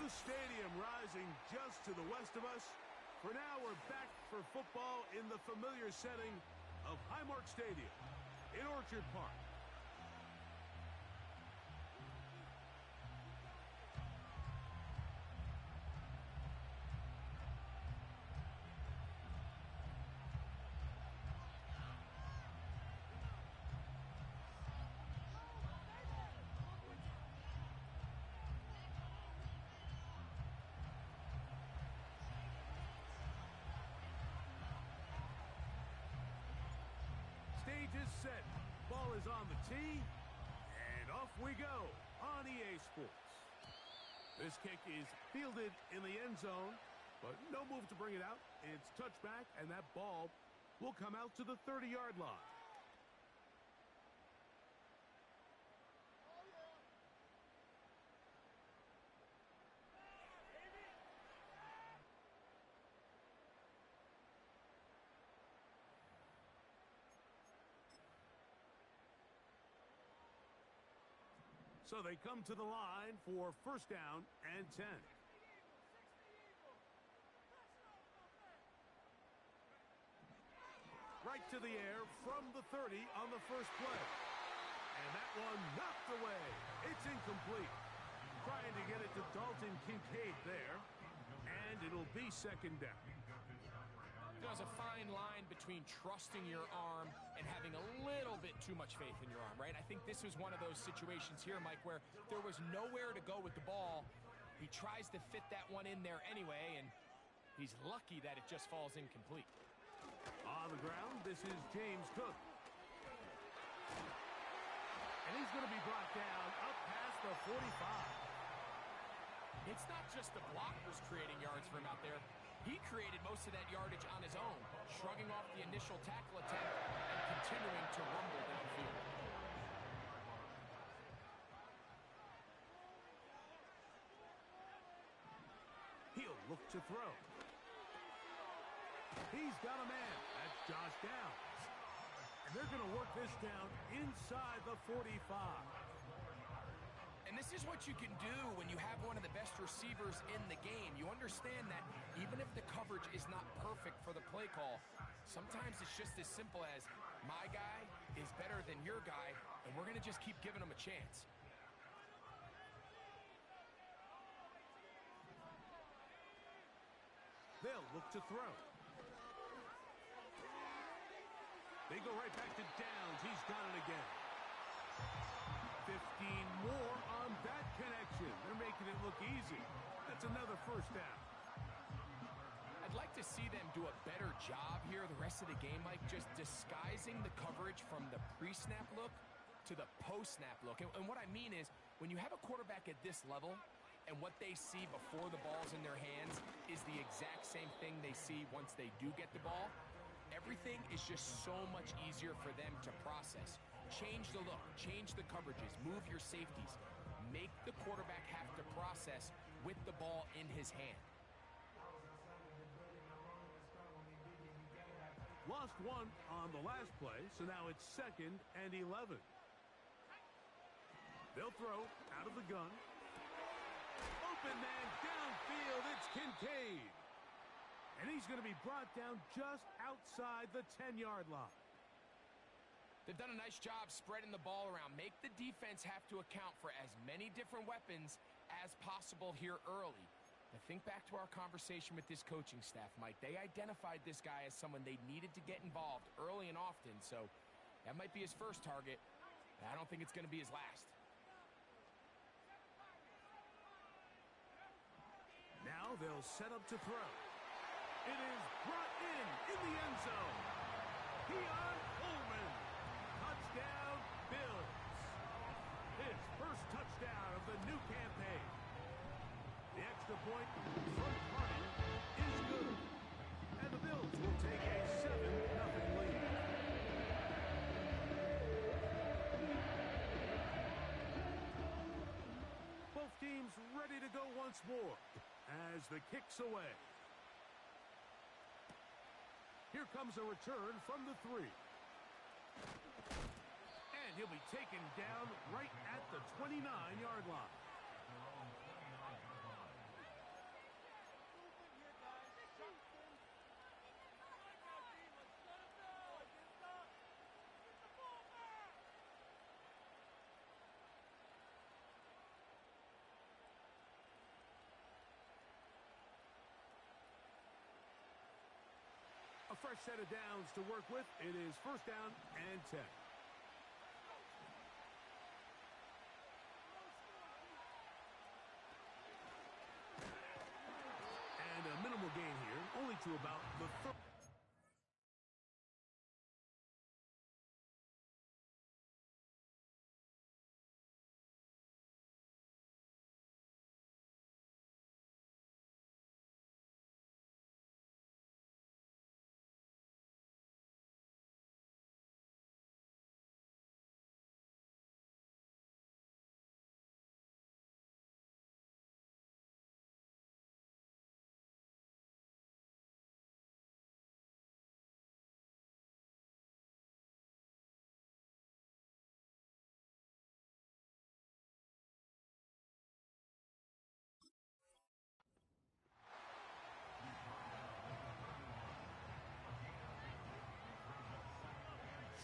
The stadium rising just to the west of us. For now, we're back for football in the familiar setting of Highmark Stadium in Orchard Park. Stage is set. Ball is on the tee. And off we go on EA Sports. This kick is fielded in the end zone, but no move to bring it out. It's touchback, and that ball will come out to the 30-yard line. So they come to the line for first down and 10. Right to the air from the 30 on the first play. And that one knocked away. It's incomplete. Trying to get it to Dalton Kincaid there. And it'll be second down. There's a fine line between trusting your arm and having a little bit too much faith in your arm, right? I think this was one of those situations here, Mike, where there was nowhere to go with the ball. He tries to fit that one in there anyway, and he's lucky that it just falls incomplete. On the ground, this is James Cook. And he's going to be brought down up past the 45. It's not just the blockers creating yards for him out there. He created most of that yardage on his own, shrugging off the initial tackle attempt and continuing to rumble downfield. He'll look to throw. He's got a man. That's Josh Downs. And they're going to work this down inside the 45. And this is what you can do when you have one of the best receivers in the game. You understand that even if the coverage is not perfect for the play call, sometimes it's just as simple as my guy is better than your guy, and we're going to just keep giving him a chance. They'll look to throw. They go right back to Downs. He's got it again. 15 more on that connection. They're making it look easy. That's another first down. I'd like to see them do a better job here the rest of the game, Mike, just disguising the coverage from the pre-snap look to the post-snap look. And what I mean is, when you have a quarterback at this level and what they see before the ball's in their hands is the exact same thing they see once they do get the ball, everything is just so much easier for them to process. Change the look, change the coverages, move your safeties. Make the quarterback have to process with the ball in his hand. Lost one on the last play, so now it's 2nd and 11. They'll throw out of the gun. Open man downfield, it's Kincaid. And he's going to be brought down just outside the 10-yard line. They've done a nice job spreading the ball around. Make the defense have to account for as many different weapons as possible here early. Now think back to our conversation with this coaching staff, Mike. They identified this guy as someone they needed to get involved early and often, so that might be his first target. But I don't think it's going to be his last. Now they'll set up to throw. It is brought in the end zone. Keon Coleman. Touchdown, Bills. His first touchdown of the new campaign. The extra point from Harding is good. And the Bills will take a 7-0 lead. Both teams ready to go once more as the kick's away. Here comes a return from the 3. And he'll be taken down right at the 29-yard line. fresh set of downs to work with. It is first down and 10. And a minimal gain here, only to about the third.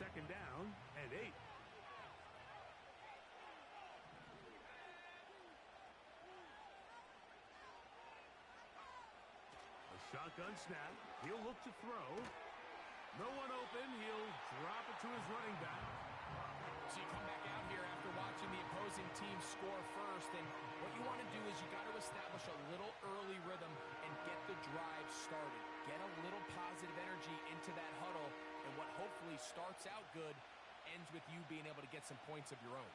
Second down and 8. A shotgun snap. He'll look to throw. No one open. He'll drop it to his running back. So you come back out here after watching the opposing team score first, and what you want to do is you got to establish a little early rhythm and get the drive started. Get a little positive energy into that huddle, and what hopefully starts out good ends with you being able to get some points of your own.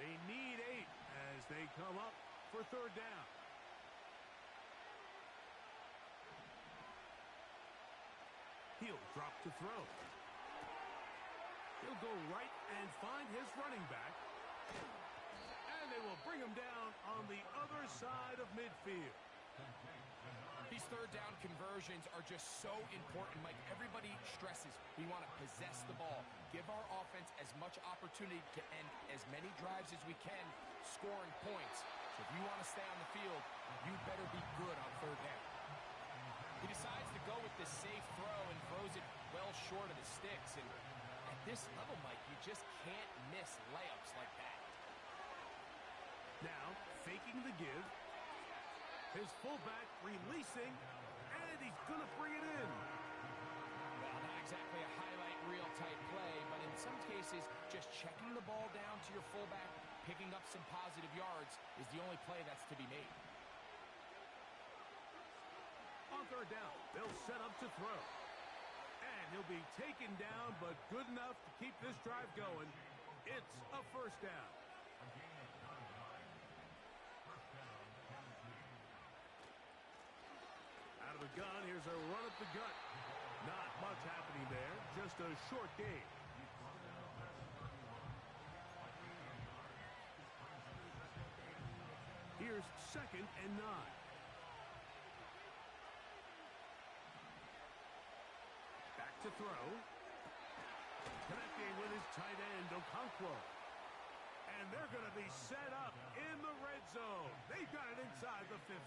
They need 8 as they come up for third down. He'll drop to throw. He'll go right and find his running back. And they will bring him down on the other side of midfield. These third down conversions are just so important, Mike. Everybody stresses we want to possess the ball, give our offense as much opportunity to end as many drives as we can, scoring points. So if you want to stay on the field, you better be good on third down. He decides to go with this safe throw and throws it well short of the sticks. And at this level, Mike, you just can't miss layups like that. Now, faking the give. His fullback releasing, and he's going to bring it in. Well, not exactly a highlight reel type play, but in some cases, just checking the ball down to your fullback, picking up some positive yards is the only play that's to be made. On third down, they'll set up to throw. And he'll be taken down, but good enough to keep this drive going. It's a first down. Out of the gun, here's a run up the gut. Not much happening there, just a short gain. Here's second and 9. Back to throw. Connecting with his tight end, Okonkwo. And they're going to be set up in the red zone. They've got it inside the 15.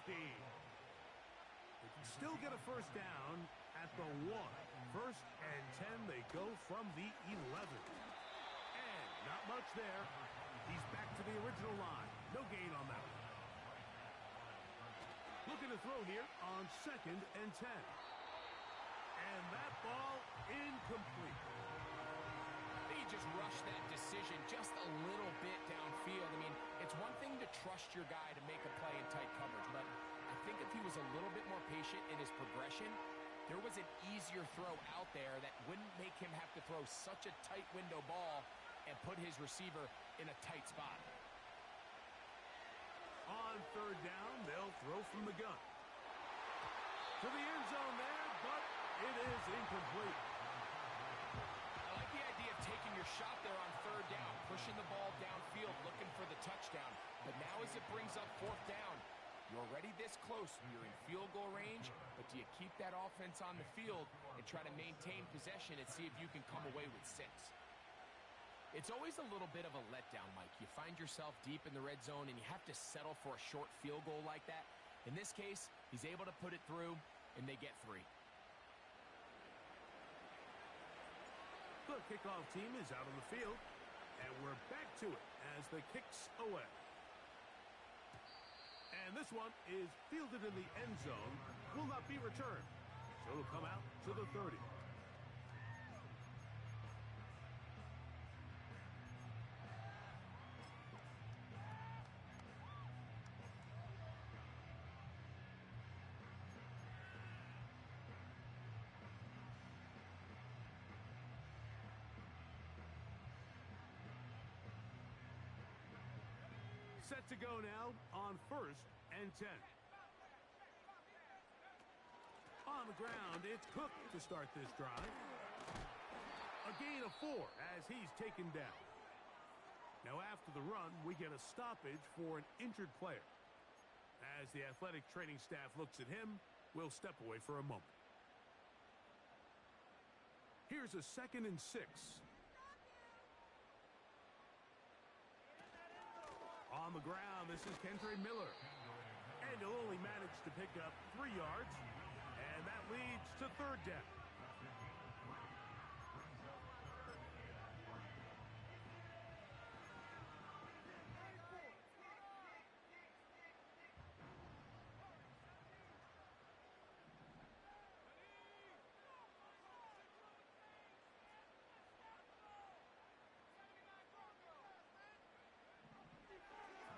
They can still get a first down at the 1. First and 10, they go from the 11. And not much there. He's back to the original line. No gain on that one. Looking to throw here on second and 10. And that ball incomplete. He just rushed that decision just a little bit downfield. I mean, it's one thing to trust your guy to make a play in tight coverage, but I think if he was a little bit more patient in his progression, there was an easier throw out there that wouldn't make him have to throw such a tight window ball and put his receiver in a tight spot. On third down, they'll throw from the gun. To the end zone there, but it is incomplete. I like the idea of taking your shot there on third down, pushing the ball downfield, looking for the touchdown. But now as it brings up fourth down, you're already this close. You're in field goal range, but do you keep that offense on the field and try to maintain possession and see if you can come away with 6? It's always a little bit of a letdown, Mike. You find yourself deep in the red zone and you have to settle for a short field goal like that. In this case, he's able to put it through, and they get 3. The kickoff team is out on the field, and we're back to it as the kick's away. And And this one is fielded in the end zone, will not be returned. So it'll come out to the 30. Set to go now on 1st and 10. On the ground, it's Cook to start this drive. A gain of 4 as he's taken down. Now after the run, we get a stoppage for an injured player. As the athletic training staff looks at him, we'll step away for a moment. Here's a 2nd and 6. On the ground, this is Kendre Miller. And he'll only manage to pick up 3 yards. And that leads to 3rd down.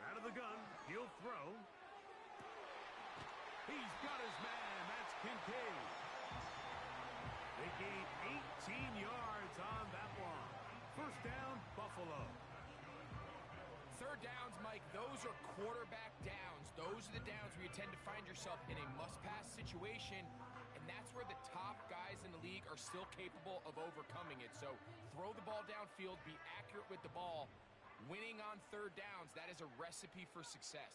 Out of the gun, he'll throw. He's got his man. That's Kincaid. They gain 18 yards on that one. 1st down, Buffalo. 3rd downs, Mike, those are quarterback downs. Those are the downs where you tend to find yourself in a must-pass situation, and that's where the top guys in the league are still capable of overcoming it. So throw the ball downfield, be accurate with the ball. Winning on 3rd downs, that is a recipe for success.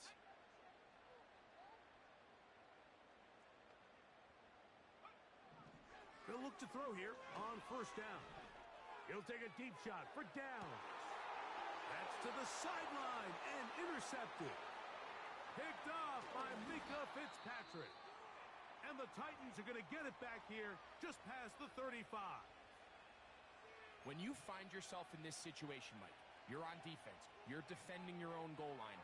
He'll look to throw here on 1st down. He'll take a deep shot for down. That's to the sideline and intercepted. Picked off by Mika Fitzpatrick. And the Titans are going to get it back here just past the 35. When you find yourself in this situation, Mike, you're on defense, you're defending your own goal line,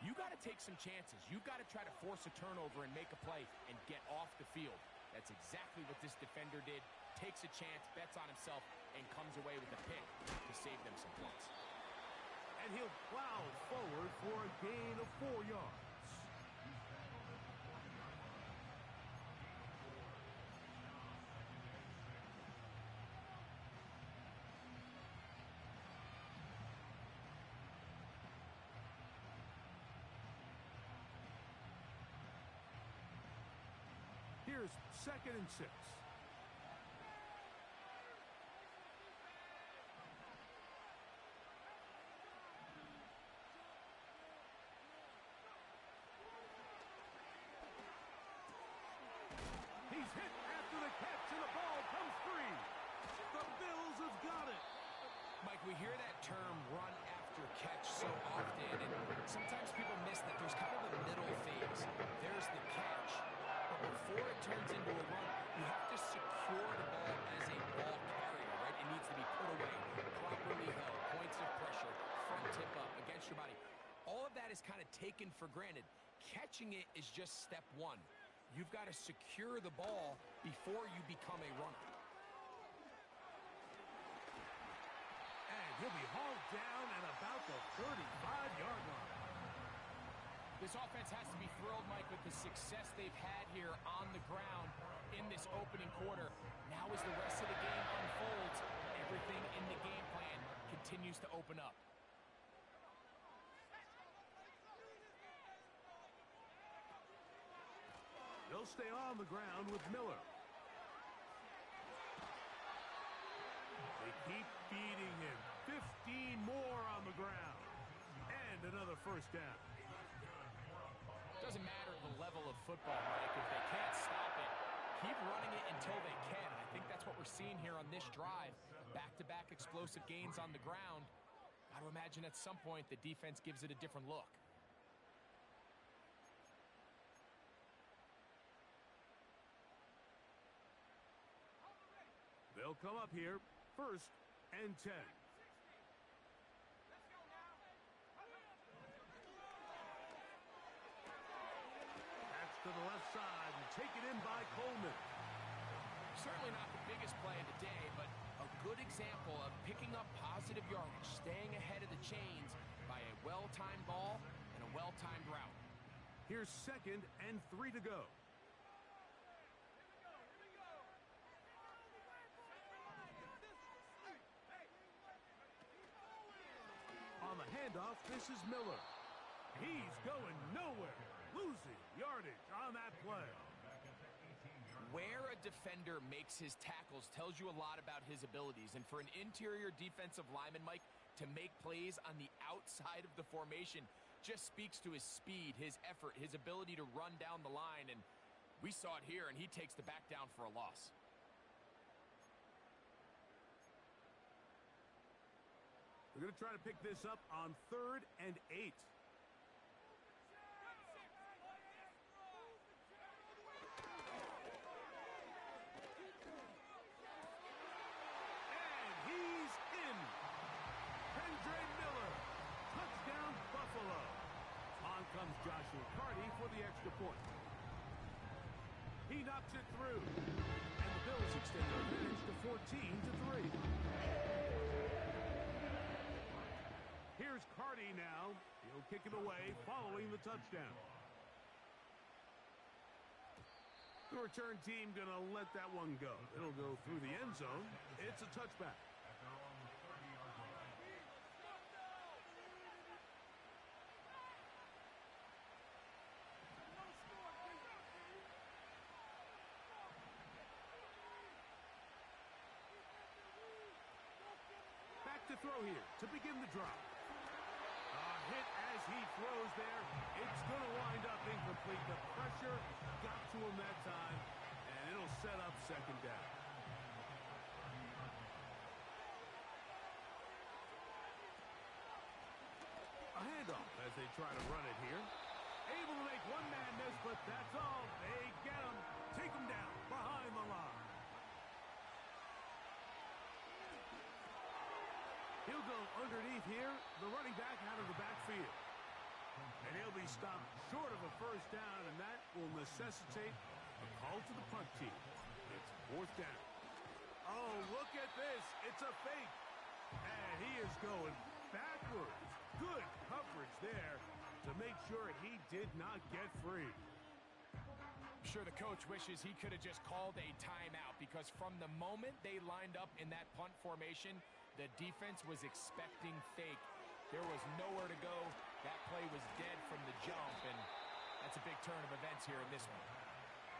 you got to take some chances. You got to try to force a turnover and make a play and get off the field. That's exactly what this defender did. Takes a chance, bets on himself, and comes away with a pick to save them some points. And he'll plow forward for a gain of 4 yards. Here's 2nd and 6. He's hit after the catch, and the ball comes free. The Bills have got it. Mike, we hear that term run after catch so often, and sometimes people miss that there's kind of a middle phase. There's the catch, but before it turns into a run, you have to secure the ball as a ball carrier, right? It needs to be put away, properly held, points of pressure, front tip up, against your body. All of that is kind of taken for granted. Catching it is just step 1. You've got to secure the ball before you become a runner. And he'll be hauled down at about the 35-yard line. This offense has to be thrilled, Mike, with the success they've had here on the ground in this opening quarter. Now as the rest of the game unfolds, everything in the game plan continues to open up. They'll stay on the ground with Miller. They keep feeding him. 15 more on the ground. And another 1st down. Doesn't matter the level of football, Mike. If they can't stop it, keep running it until they can. And I think that's what we're seeing here on this drive. Back-to-back explosive gains on the ground. Got to imagine at some point the defense gives it a different look. They'll come up here, 1st and 10. the left side and taken in by Coleman. Certainly not the biggest play of the day, but a good example of picking up positive yardage, staying ahead of the chains by a well-timed ball and a well-timed route. Here's 2nd and 3 to go. On the handoff, this is Miller. He's going nowhere, losing yardage on that play. Where a defender makes his tackles tells you a lot about his abilities. And for an interior defensive lineman, Mike, to make plays on the outside of the formation just speaks to his speed, his effort, his ability to run down the line. And we saw it here, and he takes the back down for a loss. We're going to try to pick this up on 3rd and 8. He knocks it through, and the Bills extend their advantage to 14-3. Here's Carty now. He'll kick it away following the touchdown. The return team going to let that one go. It'll go through the end zone. It's a touchback. To throw here to begin the drive. A hit as he throws there. It's going to wind up incomplete. The pressure got to him that time, and it'll set up 2nd down. A handoff as they try to run it here. Able to make one man miss, but that's all. They get him. Take him down behind the line. He'll go underneath here, the running back out of the backfield. And he'll be stopped short of a 1st down, and that will necessitate a call to the punt team. It's 4th down. Oh, look at this. It's a fake. And he is going backwards. Good coverage there to make sure he did not get free. I'm sure the coach wishes he could have just called a timeout, because from the moment they lined up in that punt formation, the defense was expecting fake. There was nowhere to go. That play was dead from the jump, and that's a big turn of events here in this one.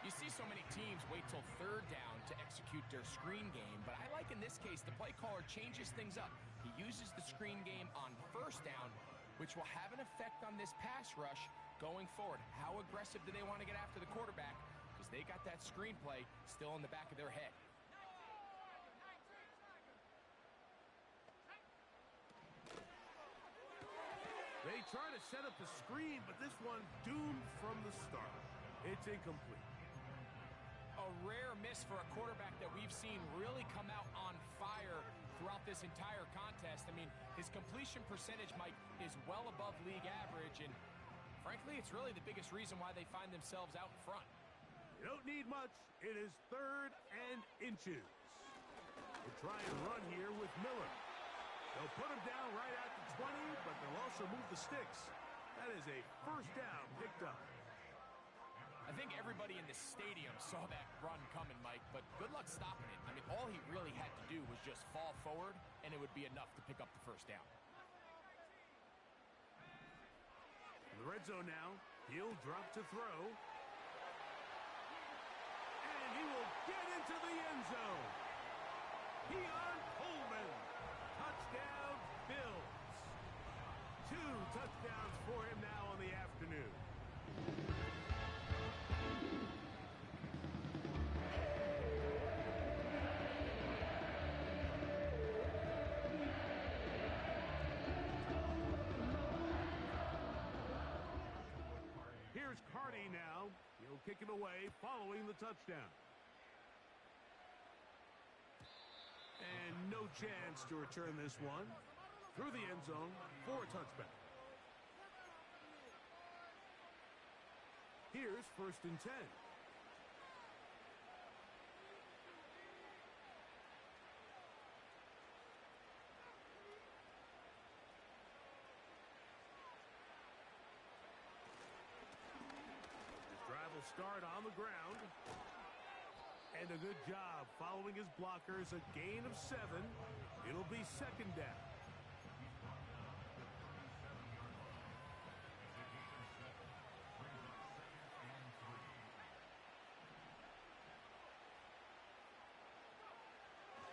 You see so many teams wait till 3rd down to execute their screen game, but I like in this case the play caller changes things up. He uses the screen game on 1st down, which will have an effect on this pass rush going forward. How aggressive do they want to get after the quarterback? Because they got that screen play still in the back of their head. They try to set up the screen, but this one doomed from the start. It's incomplete. A rare miss for a quarterback that we've seen really come out on fire throughout this entire contest. I mean, his completion percentage, Mike, is well above league average, and frankly, it's really the biggest reason why they find themselves out in front. You don't need much. It is 3rd and inches. We'll try and run here with Miller. They'll put him down right at the 20, but they'll also move the sticks. That is a 1st down picked up. I think everybody in the stadium saw that run coming, Mike, but good luck stopping it. I mean, all he really had to do was just fall forward, and it would be enough to pick up the 1st down. In the red zone now, he'll drop to throw. And he will get into the end zone. Keon Coleman. Touchdown, Bills. 2 touchdowns for him now on the afternoon. Here's Carty now. He'll kick it away following the touchdown. And no chance to return this one through the end zone for a touchback. Here's 1st and 10. Drive will start on the ground. And a good job following his blockers. A gain of 7. It'll be 2nd down.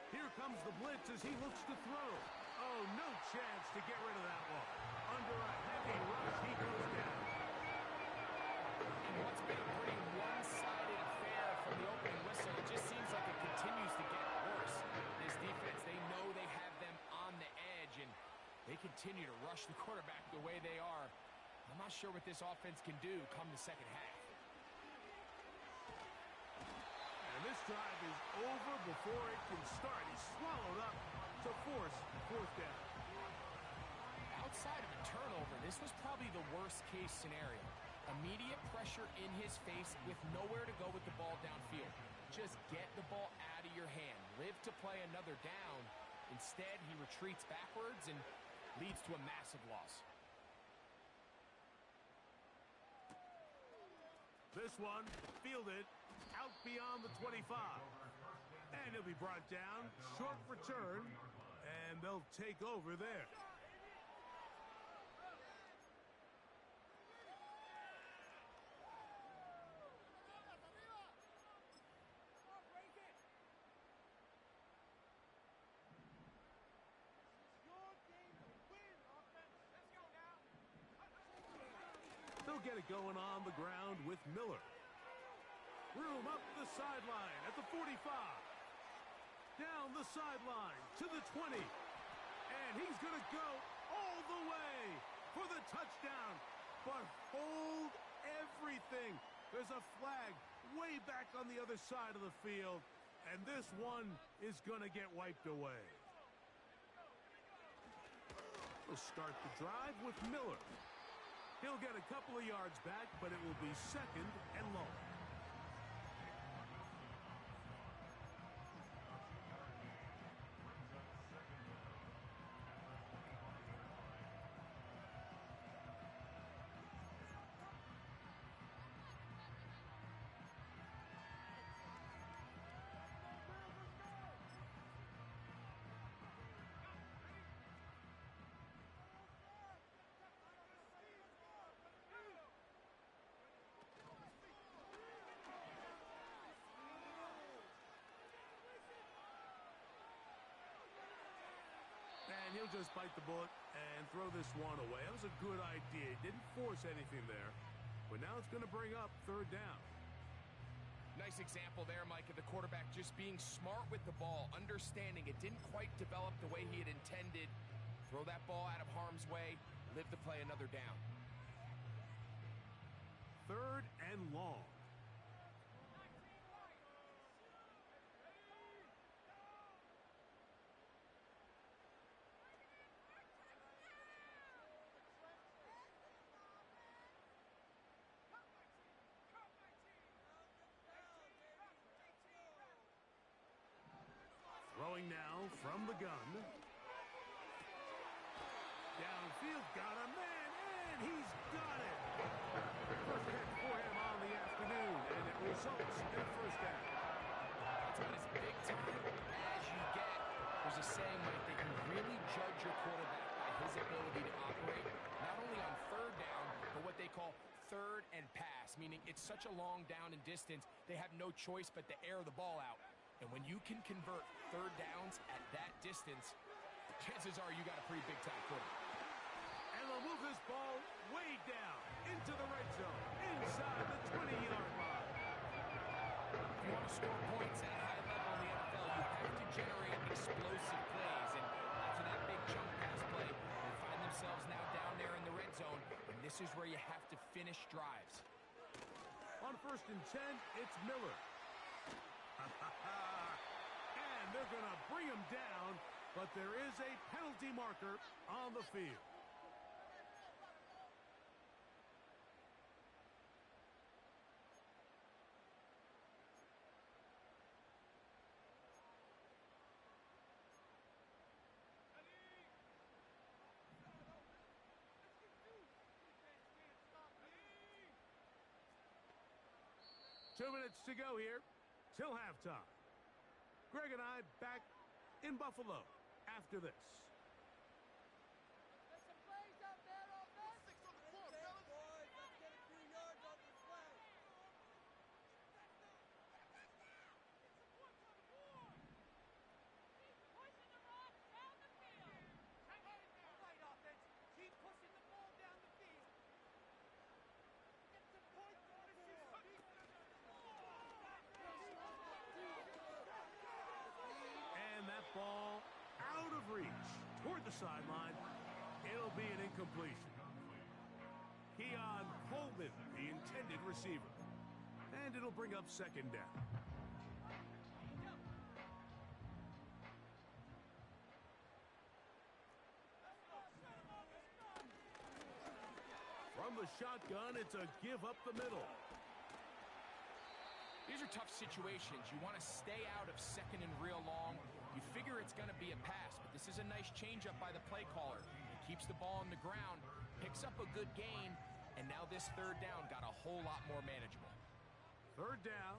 Here comes the blitz as he looks to throw. Oh, no chance to get rid of that one. Under a heavy rush, he goes down. What's been a pretty one-sided affair from the opening whistle, it just seems like it continues to get worse. This defense, they know they have them on the edge, and they continue to rush the quarterback the way they are. I'm not sure what this offense can do come the second half. And this drive is over before it can start. He's swallowed up to force 4th down. Outside of a turnover, this was probably the worst-case scenario. Immediate pressure in his face with nowhere to go with the ball downfield. Just get the ball out of your hand. Live to play another down. Instead, he retreats backwards and leads to a massive loss. This one, fielded, out beyond the 25. And he'll be brought down, short return, and they'll take over there. They'll get it going on the ground with Miller. Room up the sideline at the 45. Down the sideline to the 20. And he's going to go all the way for the touchdown. But hold everything. There's a flag way back on the other side of the field. And this one is going to get wiped away. We'll start the drive with Miller. He'll get a couple of yards back, but it will be 2nd and long. And he'll just bite the bullet and throw this one away. That was a good idea. He didn't force anything there. But now it's going to bring up 3rd down. Nice example there, Mike, of the quarterback just being smart with the ball, understanding it didn't quite develop the way he had intended. Throw that ball out of harm's way, live to play another down. 3rd and long. Throwing now from the gun. Downfield, got a man, and he's got it. First catch for him on the afternoon, and it results in a 1st down. That's about as big time as you get. There's a saying, Mike, that you really judge your quarterback by his ability to operate, not only on 3rd down, but what they call 3rd and pass, meaning it's such a long down and distance, they have no choice but to air the ball out. And when you can convert 3rd downs at that distance, chances are you got a pretty big-time quarterback. And they'll move this ball way down into the red zone, inside the 20-yard line. If you want to score points at a high level in the NFL, you have to generate explosive plays. And after that big chunk pass play, they find themselves now down there in the red zone, and this is where you have to finish drives. On 1st and 10, it's Miller. And they're going to bring him down, but there is a penalty marker on the field. 2 minutes to go here till halftime. Greg and I back in Buffalo after this. Ball out of reach toward the sideline. It'll be an incompletion. Keon Coleman, the intended receiver. And it'll bring up second down. From the shotgun, it's a give up the middle. These are tough situations. You want to stay out of second and real long. You figure it's going to be a pass, but this is a nice changeup by the play caller. He keeps the ball on the ground, picks up a good gain, and now this third down got a whole lot more manageable. Third down,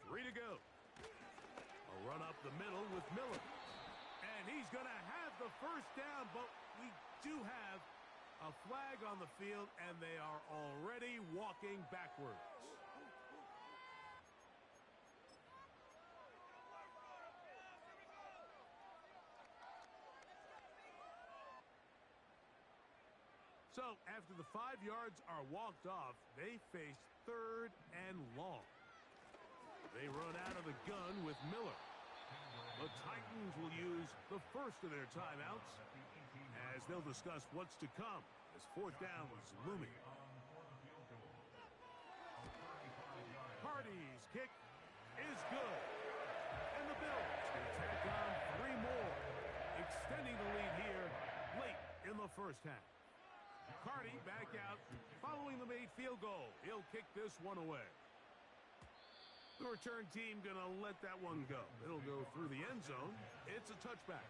3 to go. A run up the middle with Miller. And he's going to have the first down, but we do have a flag on the field, and they are already walking backwards. So, after the 5 yards are walked off, they face third and long. They run out of the gun with Miller. The Titans will use the first of their timeouts as they'll discuss what's to come as fourth down is looming. Hardy's kick is good. And the Bills can tack on 3 more, extending the lead here late in the first half. Hardy back out following the made field goal. He'll kick this one away. The return team going to let that one go. It'll go through the end zone. It's a touchback.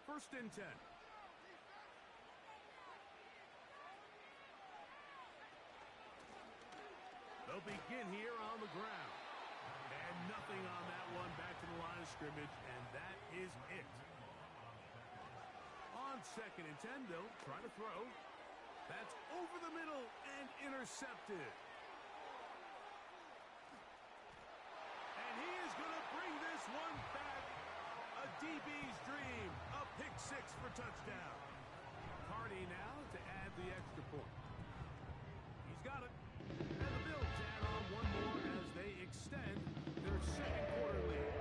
First and 10. They'll begin here on the ground. And nothing on that one. Back to the line of scrimmage, and that is it. On second and 10, they'll try to throw. That's over the middle and intercepted. And he is going to bring this one back. A DB's dream. A pick 6 for touchdown. Hardy now to add the extra point. He's got it. And the Bills add on one more as they extend their second quarter lead.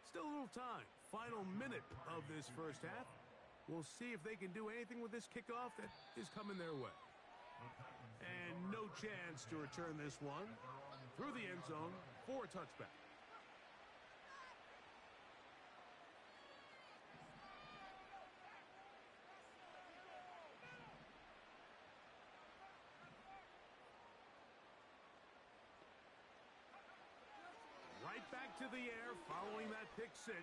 Still a little time. Final minute of this first half. We'll see if they can do anything with this kickoff that is coming their way. And no chance to return this one through the end zone for a touchback. Right back to the air following that pick 6.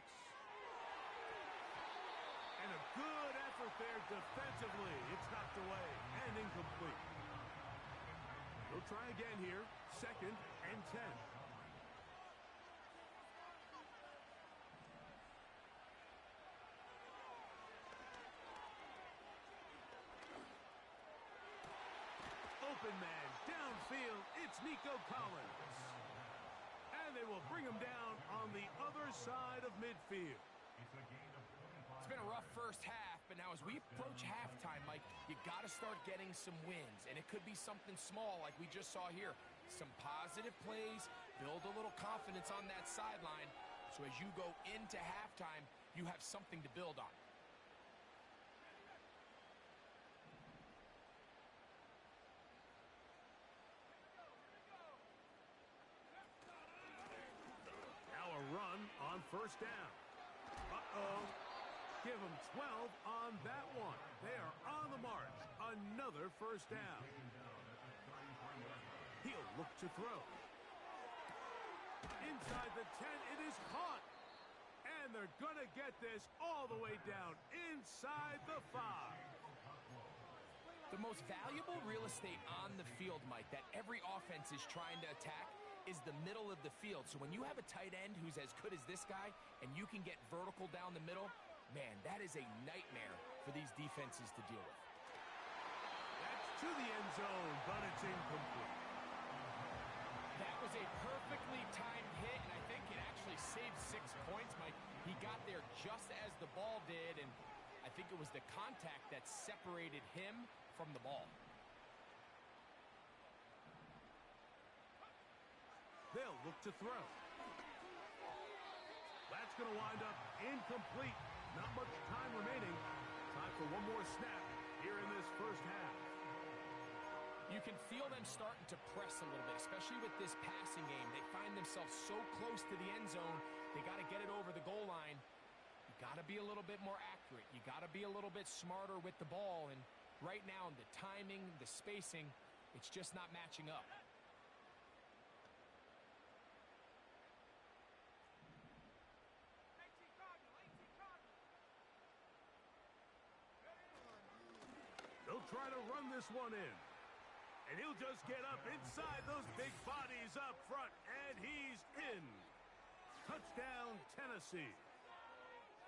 And a good effort there defensively. It's knocked away and incomplete. They'll try again here. Second and 10. Open man downfield. It's Nico Collins. And they will bring him down on the other side of midfield. It's been a rough first half, but now as we approach halftime, Mike, you got to start getting some wins. And it could be something small like we just saw here. Some positive plays, build a little confidence on that sideline. So as you go into halftime, you have something to build on. Now a run on first down. Uh-oh. Give them 12 on that one. They are on the march. Another first down. He'll look to throw. Inside the 10, it is caught. And they're going to get this all the way down inside the 5. The most valuable real estate on the field, Mike, that every offense is trying to attack is the middle of the field. So when you have a tight end who's as good as this guy and you can get vertical down the middle, man, that is a nightmare for these defenses to deal with. That's to the end zone, but it's incomplete. That was a perfectly timed hit, and I think it actually saved 6 points, Mike. He got there just as the ball did, and I think it was the contact that separated him from the ball. They'll look to throw. That's going to wind up incomplete. Not much time remaining. Time for one more snap here in this first half. You can feel them starting to press a little bit, especially with this passing game. They find themselves so close to the end zone, they got to get it over the goal line. You got to be a little bit more accurate. You got to be a little bit smarter with the ball, and right now, the timing, the spacing, it's just not matching up. They'll try to run this one in. And he'll just get up inside those big bodies up front, and he's in. Touchdown, Tennessee.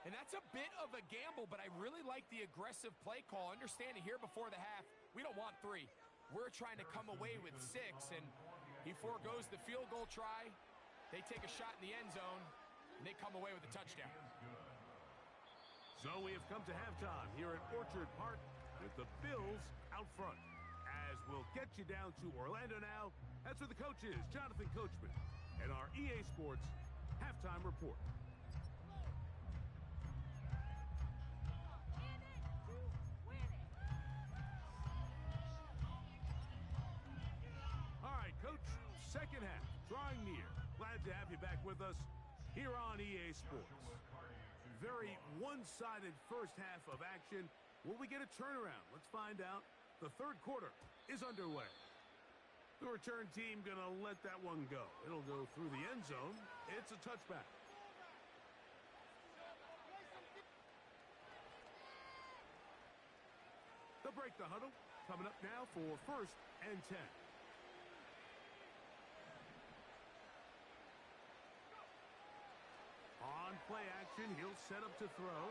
And that's a bit of a gamble, but I really like the aggressive play call. Understanding here before the half, we don't want 3. We're trying to come away with 6, and he forgoes the field goal try. They take a shot in the end zone, and they come away with a touchdown. So we have come to halftime here at Orchard Park with the Bills out front. As we'll get you down to Orlando now, that's where the coach is, Jonathan Coachman, and our EA Sports halftime report. All right, Coach, second half, drawing near. Glad to have you back with us here on EA Sports. Very one-sided first half of action. Will we get a turnaround? Let's find out. The third quarter is underway. The return team going to let that one go. It'll go through the end zone. It's a touchback. They'll break the huddle. Coming up now for 1st and 10. On play action, he'll set up to throw.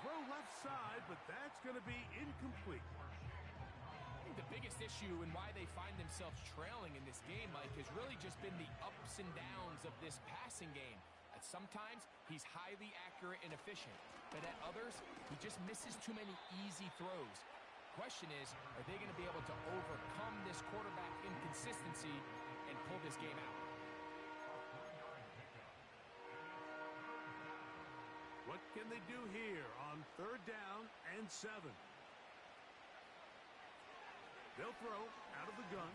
Throw left side, but that's going to be incomplete. I think the biggest issue and why they find themselves trailing in this game, Mike, has really just been the ups and downs of this passing game. At sometimes, he's highly accurate and efficient, but at others, he just misses too many easy throws. Question is, are they going to be able to overcome this quarterback inconsistency and pull this game out? What can they do here on 3rd down and 7? They'll throw out of the gun.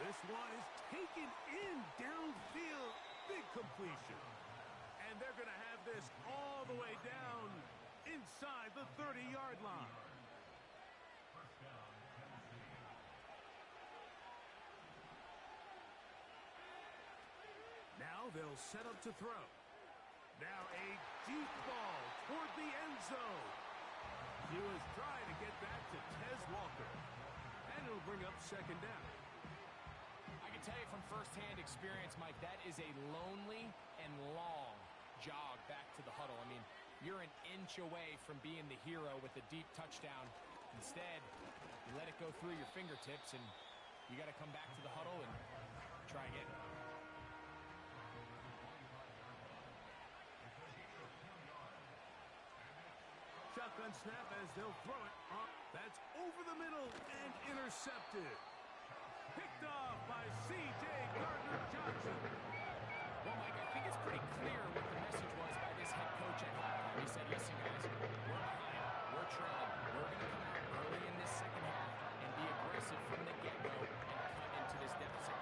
This one is taken in downfield. Big completion. And they're going to have this all the way down inside the 30-yard line. Now they'll set up to throw. Now a deep ball toward the end zone. He was trying to get back to Tez Walker. And it'll bring up 2nd down. I can tell you from firsthand experience, Mike, that is a lonely and long jog back to the huddle. I mean, you're an inch away from being the hero with a deep touchdown. Instead, you let it go through your fingertips, and you got to come back to the huddle and try again. Shotgun snap as they'll throw it. That's over the middle and intercepted. Picked off by C.J. Gardner-Johnson. Well, Mike, I think it's pretty clear what the message was by this head coach at halftime. He said, listen, guys, we're behind. We're trailing. We're going to come out early in this second half and be aggressive from the get-go and cut into this deficit.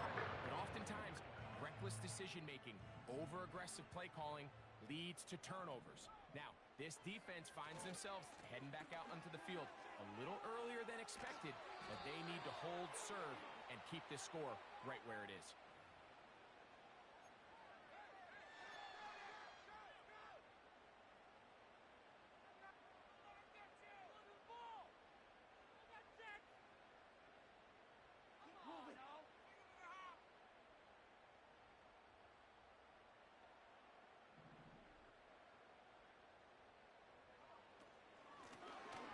But oftentimes, reckless decision-making, over-aggressive play calling leads to turnovers. Now, this defense finds themselves heading back out onto the field a little earlier than expected, but they need to hold serve and keep this score right where it is.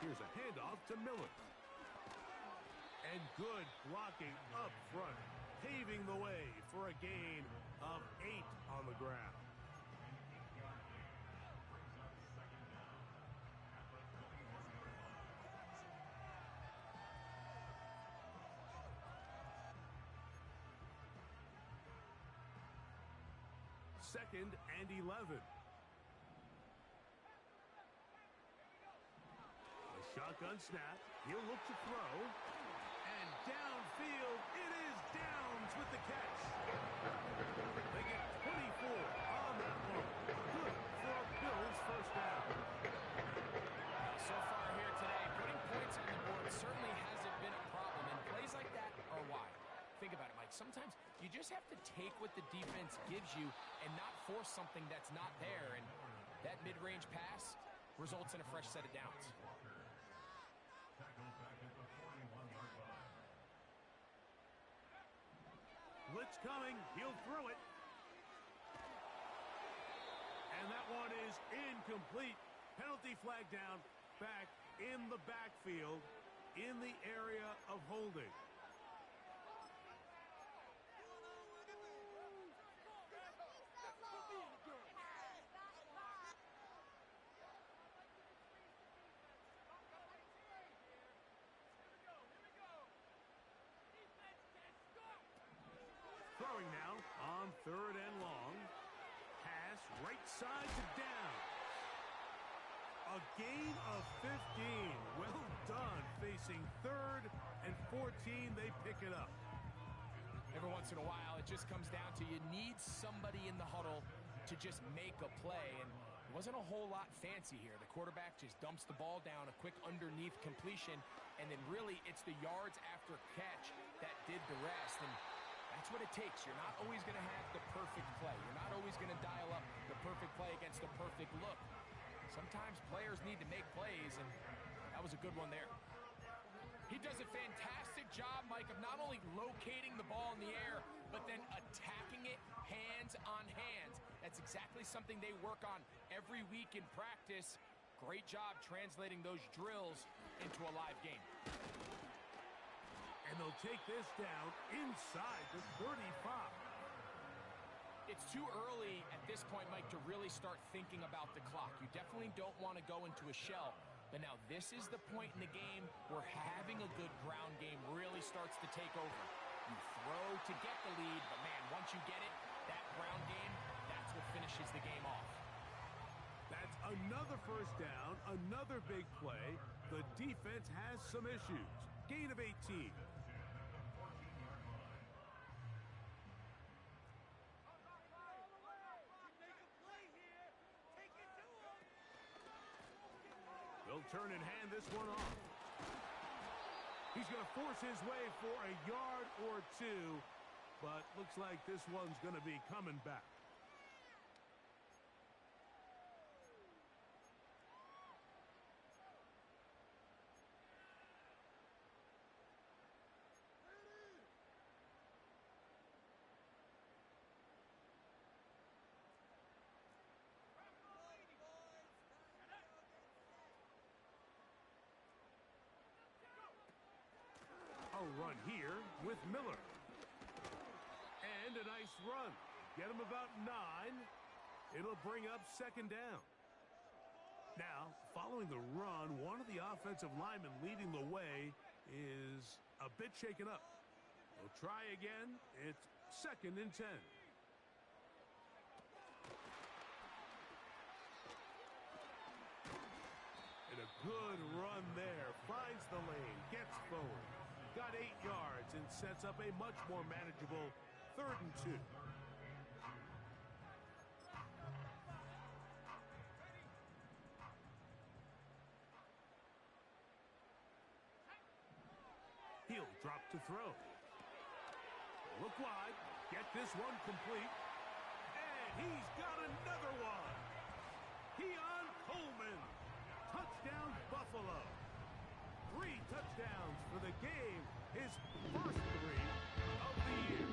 Here's a handoff to Miller. And good blocking up front, paving the way for a gain of 8 on the ground. Second and 11. A shotgun snap. He'll look to throw. And downfield, it is Downs with the catch. They get 24 on that one. Good for a Bills first down. So far here today, putting points on the board certainly hasn't been a problem, and plays like that are why. Think about it, Mike. Sometimes you just have to take what the defense gives you and not force something that's not there, and that mid-range pass results in a fresh set of downs. Blitz coming. He'll throw it. And that one is incomplete. Penalty flag down. Back in the backfield in the area of holding. Throwing now on third and long. Pass right side to Downs. A gain of 15. Well done. Facing third and 14, they pick it up. Every once in a while, it just comes down to you need somebody in the huddle to just make a play, and it wasn't a whole lot fancy here. The quarterback just dumps the ball down, a quick underneath completion, and then really it's the yards after catch that did the rest. And that's what it takes. You're not always going to have the perfect play. You're not always going to dial up the perfect play against the perfect look. Sometimes players need to make plays, and that was a good one there. He does a fantastic job, Mike, of not only locating the ball in the air, but then attacking it hands on hands. That's exactly something they work on every week in practice. Great job translating those drills into a live game. And they'll take this down inside the 35. It's too early at this point, Mike, to really start thinking about the clock. You definitely don't want to go into a shell. But now this is the point in the game where having a good ground game really starts to take over. You throw to get the lead, but man, once you get it, that ground game, that's what finishes the game off. That's another first down, another big play. The defense has some issues. Gain of 18. They'll turn and hand this one off. He's going to force his way for a yard or two, but looks like this one's going to be coming back. A run here with Miller. And a nice run. Get him about 9. It'll bring up second down. Now, following the run, one of the offensive linemen leading the way is a bit shaken up. They'll try again. It's second and 10. And a good run there. Finds the lane. Gets forward. Got 8 yards and sets up a much more manageable third and 2. He'll drop to throw. Look wide. Get this one complete. And he's got another one. Keon Coleman. Touchdown Buffalo. 3 touchdowns for the game. His first 3 of the year.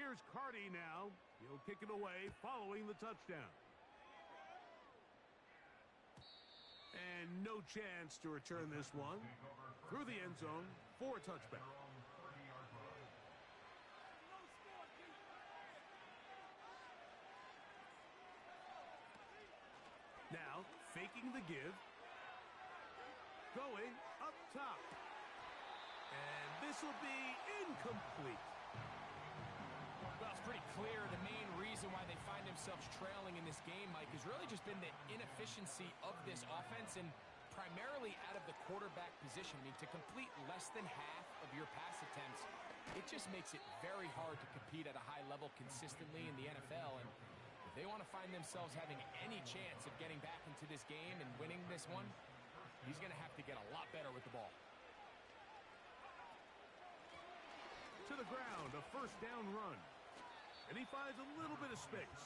Here's Carty now. He'll kick it away following the touchdown. And no chance to return this one. Through the end zone for a touchback. Now, faking the give. Going up top. And this will be incomplete. Well, it's pretty clear the main reason why they find themselves trailing in this game, Mike, has really just been the inefficiency of this offense and primarily out of the quarterback position. I mean, to complete less than half of your pass attempts, it just makes it very hard to compete at a high level consistently in the NFL. And if they want to find themselves having any chance of getting back into this game and winning this one, he's going to have to get a lot better with the ball. To the ground, a first down run. And he finds a little bit of space.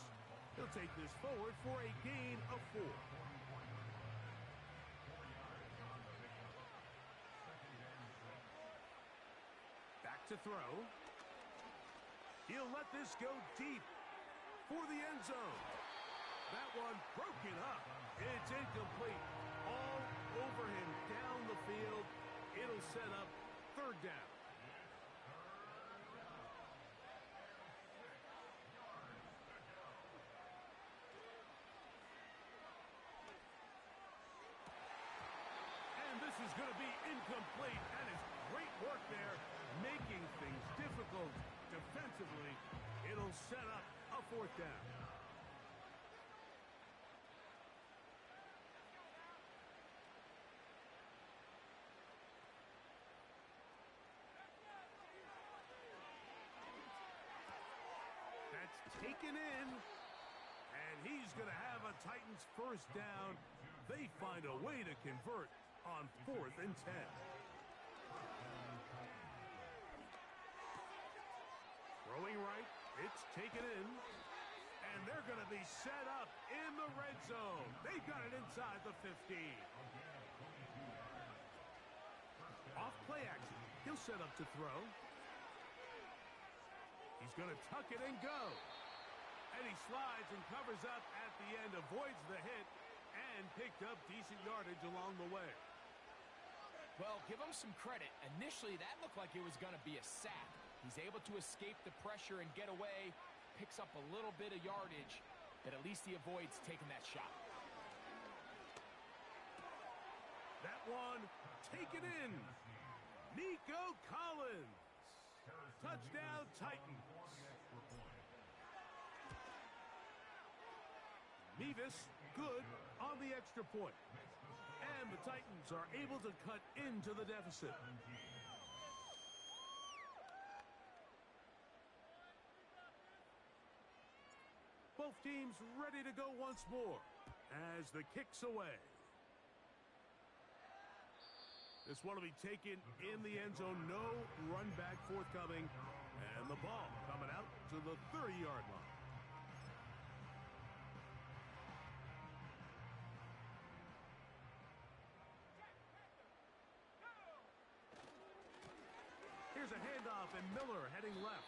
He'll take this forward for a gain of 4. Back to throw. He'll let this go deep for the end zone. That one broken up. It's incomplete. All over him down the field. It'll set up third down. This is going to be incomplete, and it's great work there, making things difficult defensively. It'll set up a fourth down. That's taken in, and he's going to have a Titans first down. They find a way to convert on 4th and 10. Throwing right, it's taken in. And they're going to be set up in the red zone. They've got it inside the 15. Off play action. He'll set up to throw. He's going to tuck it and go. And he slides and covers up at the end, avoids the hit, and picked up decent yardage along the way. Well, give him some credit. Initially, that looked like it was going to be a sack. He's able to escape the pressure and get away, picks up a little bit of yardage, but at least he avoids taking that shot. That one taken in. Nico Collins. Touchdown, Titans. Mevis good on the extra point. And the Titans are able to cut into the deficit. Both teams ready to go once more as the kick's away. This one will be taken in the end zone. No run back forthcoming. And the ball coming out to the 30-yard line. Here's a handoff, and Miller heading left.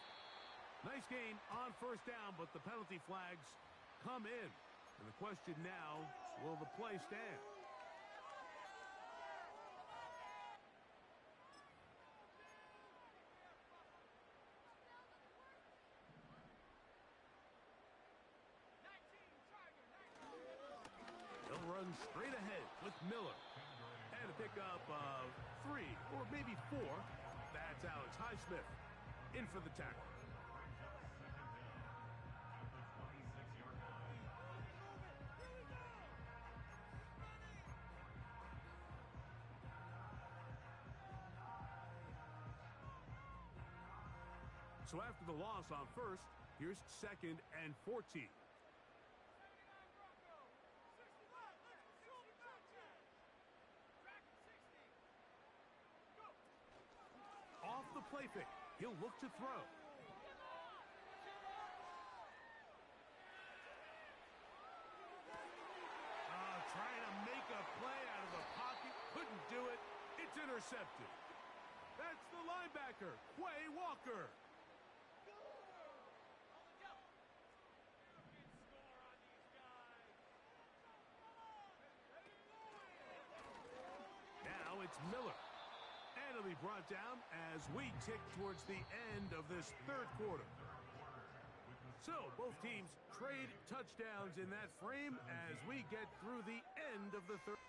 Nice gain on first down, but the penalty flags come in. And the question now, will the play stand? He'll run straight ahead with Miller. And a pickup of 3 or maybe 4. That's Alex Highsmith in for the tackle. So after the loss on first, here's 2nd and 14. Off the play fake. He'll look to throw. Trying to make a play out of the pocket. Couldn't do it. It's intercepted. That's the linebacker, Quay Walker. It's Miller. And he'll be brought down as we tick towards the end of this third quarter. So, both teams trade touchdowns in that frame as we get through the end of the third.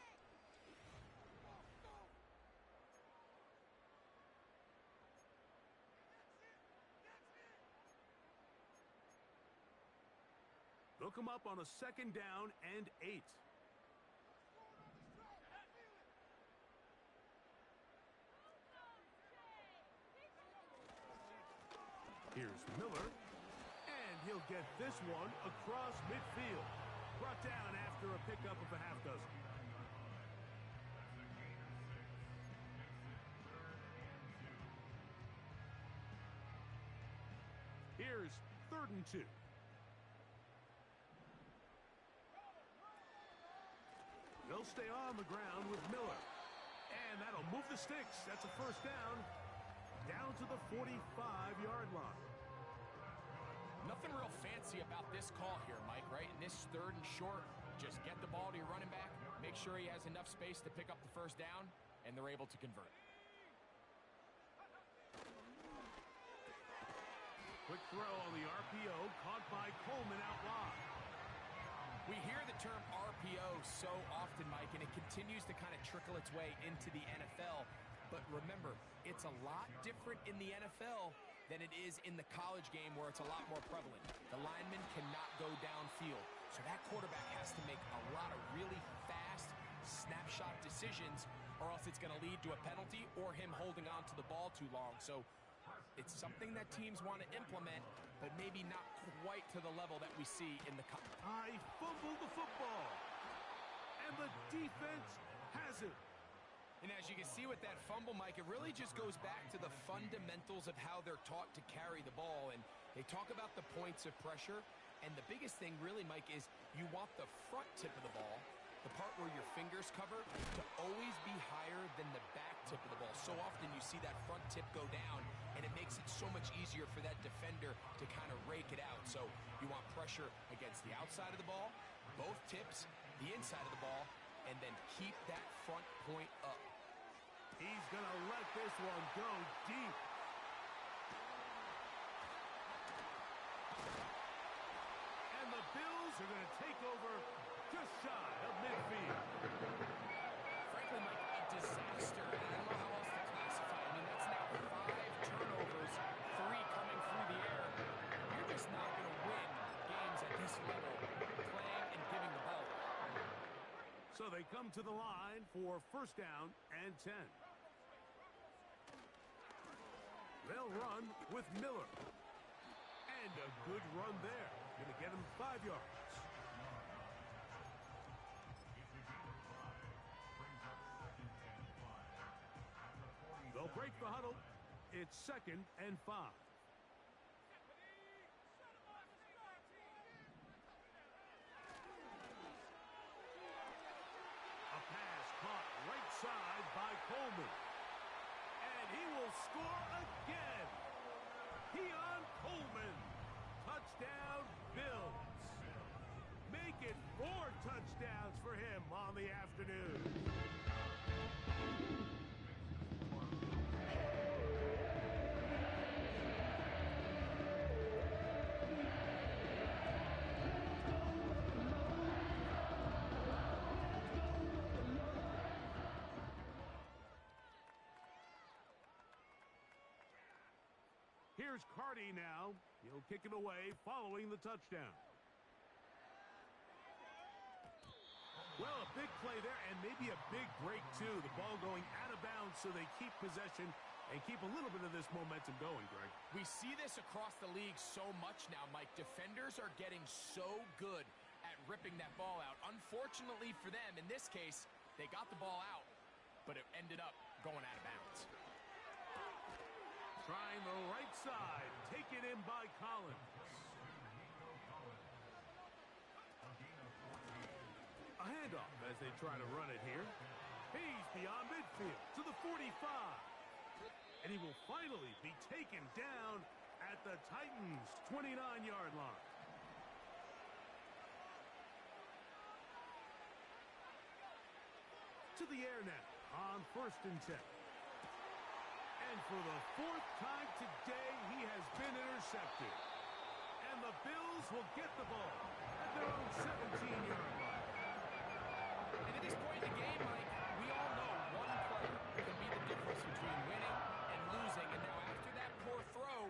They'll come up on a 2nd down and 8. Here's Miller, and he'll get this one across midfield. Brought down after a pickup of a half dozen. Here's 3rd and 2. They'll stay on the ground with Miller. And that'll move the sticks. That's a 1st down. Down to the 45-yard line. Nothing real fancy about this call here, Mike, right? In this 3rd and short, just get the ball to your running back, make sure he has enough space to pick up the 1st down, and they're able to convert. Quick throw on the RPO, caught by Coleman out wide. We hear the term RPO so often, Mike, and it continues to kind of trickle its way into the NFL. But remember, it's a lot different in the NFL than it is in the college game where it's a lot more prevalent. The lineman cannot go downfield. So that quarterback has to make a lot of really fast snapshot decisions or else it's going to lead to a penalty or him holding on to the ball too long. So it's something that teams want to implement, but maybe not quite to the level that we see in the college. I fumbled the football, and the defense has it. And as you can see with that fumble, Mike, it really just goes back to the fundamentals of how they're taught to carry the ball. And they talk about the points of pressure. And the biggest thing really, Mike, is you want the front tip of the ball, the part where your fingers cover, to always be higher than the back tip of the ball. So often you see that front tip go down, and it makes it so much easier for that defender to kind of rake it out. So you want pressure against the outside of the ball, both tips, the inside of the ball, and then keep that front point up. He's going to let this one go deep. And the Bills are going to take over just shy of midfield. Frankly, Mike, a disaster. I don't know how else to classify. I mean, that's now 5 turnovers, 3 coming through the air. You're just not going to win games at this level playing and giving the ball. So they come to the line for 1st down and 10. They'll run with Miller. And a good run there. Going to get him 5 yards. They'll break the huddle. It's 2nd and 5. A pass caught right side by Coleman. And he will score again. Keon Coleman. Touchdown, Bills. Make it 4 touchdowns for him on the afternoon. Here's Carty now. He'll kick it away following the touchdown. Well, a big play there and maybe a big break, too. The ball going out of bounds so they keep possession and keep a little bit of this momentum going, Greg. We see this across the league so much now, Mike. Defenders are getting so good at ripping that ball out. Unfortunately for them, in this case, they got the ball out, but it ended up going out of bounds. Trying the right side. Taken in by Collins. A handoff as they try to run it here. He's beyond midfield to the 45. And he will finally be taken down at the Titans' 29-yard line. To the air now. on 1st and 10. And for the 4th time today, he has been intercepted. And the Bills will get the ball at their own 17-yard line. And at this point in the game, Mike, we all know one player can be the difference between winning and losing. And now after that poor throw,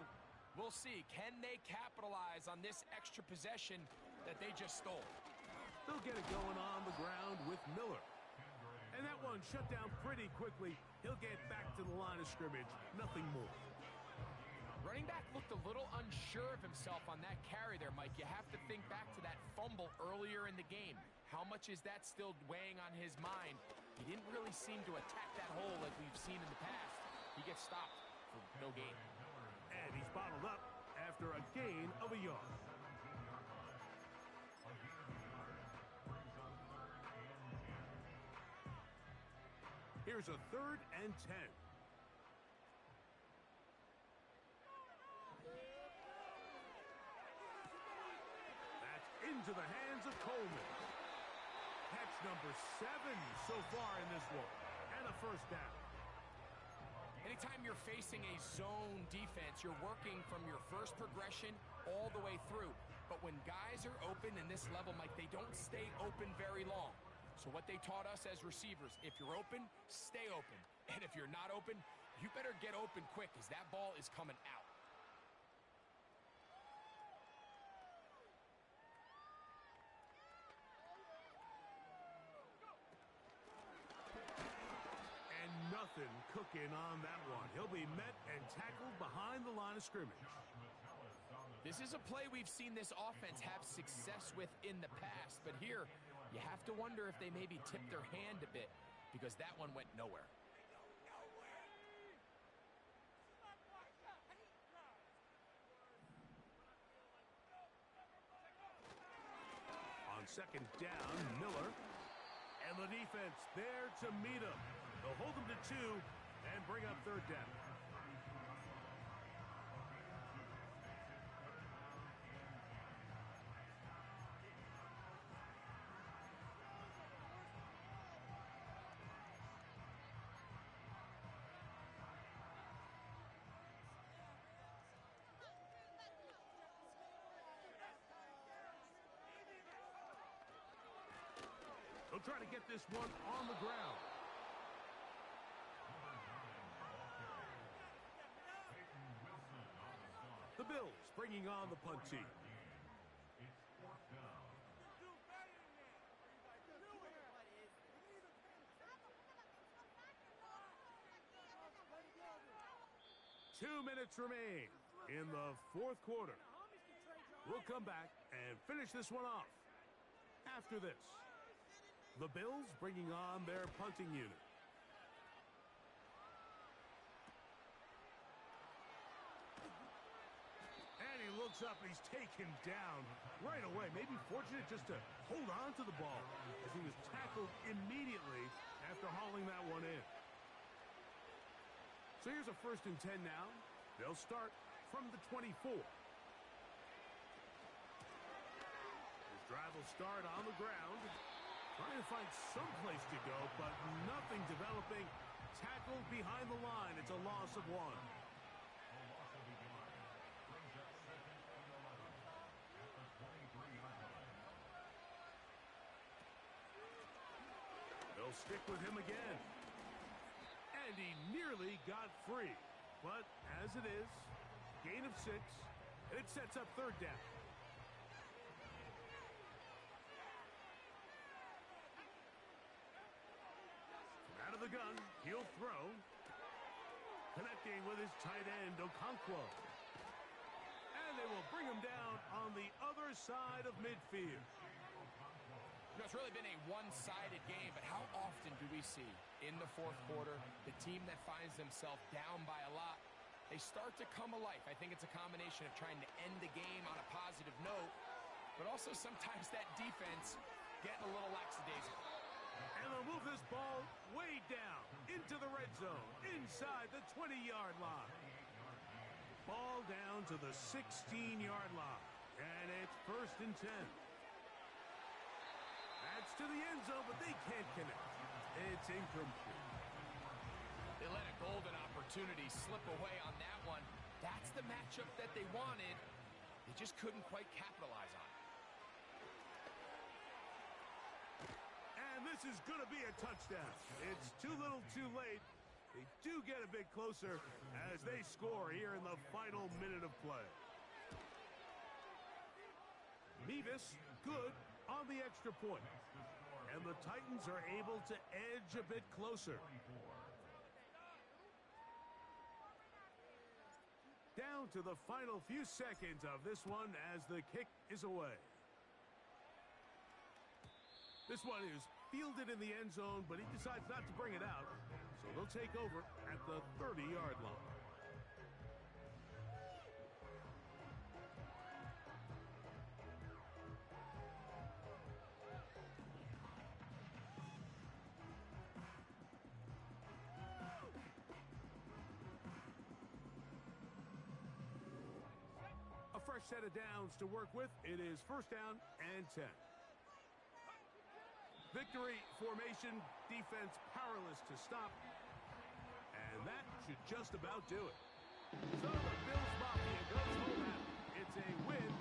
we'll see. Can they capitalize on this extra possession that they just stole? They'll get it going on the ground with Miller. And that one shut down pretty quickly. He'll get back to the line of scrimmage. Nothing more. Running back looked a little unsure of himself on that carry there, Mike. You have to think back to that fumble earlier in the game. How much is that still weighing on his mind? He didn't really seem to attack that hole like we've seen in the past. He gets stopped for no gain. And he's bottled up after a gain of a yard. Here's a 3rd and 10. That's into the hands of Coleman. Catch number 7 so far in this one. And a 1st down. Anytime you're facing a zone defense, you're working from your first progression all the way through. But when guys are open in this level, Mike, they don't stay open very long. So what they taught us as receivers, if you're open, stay open. And if you're not open, you better get open quick because that ball is coming out. And nothing cooking on that one. He'll be met and tackled behind the line of scrimmage. This is a play we've seen this offense have success with in the past, but here you have to wonder if they maybe tipped their hand a bit because that one went nowhere. On 2nd down, Miller. And the defense there to meet him. They'll hold him to 2 and bring up 3rd down. They'll try to get this one on the ground. The Bills bringing on the punt team. Two minutes remain in the 4th quarter. We'll come back and finish this one off after this. The Bills bringing on their punting unit. And he looks up and he's taken down right away. Maybe fortunate just to hold on to the ball as he was tackled immediately after hauling that one in. So here's a 1st and 10 now. They'll start from the 24. His drive will start on the ground. Trying to find some place to go, but nothing developing. Tackled behind the line. It's a loss of 1. They'll stick with him again. And he nearly got free. But as it is, gain of 6, and it sets up 3rd down. Out of the gun, he'll throw. Connecting with his tight end, Okonkwo. And they will bring him down on the other side of midfield. You know, it's really been a one-sided game, but how often do we see in the 4th quarter the team that finds themselves down by a lot, they start to come alive. I think it's a combination of trying to end the game on a positive note, but also sometimes that defense getting a little lackadaisical. And they'll move this ball way down into the red zone, inside the 20-yard line. Ball down to the 16-yard line, and it's 1st and 10. That's to the end zone, but they can't connect. It's incomplete. They let a golden opportunity slip away on that one. That's the matchup that they wanted. They just couldn't quite capitalize on it. And this is going to be a touchdown. It's too little too late. They do get a bit closer as they score here in the final minute of play. Mevis, good on the extra point. And the Titans are able to edge a bit closer. Down to the final few seconds of this one as the kick is away. This one is fielded in the end zone, but he decides not to bring it out. So they'll take over at the 30-yard line. A fresh set of downs to work with. It is first down and 10. Victory formation, defense powerless to stop. And that should just about do it. So the Bills Mafia goes home happy. It's a win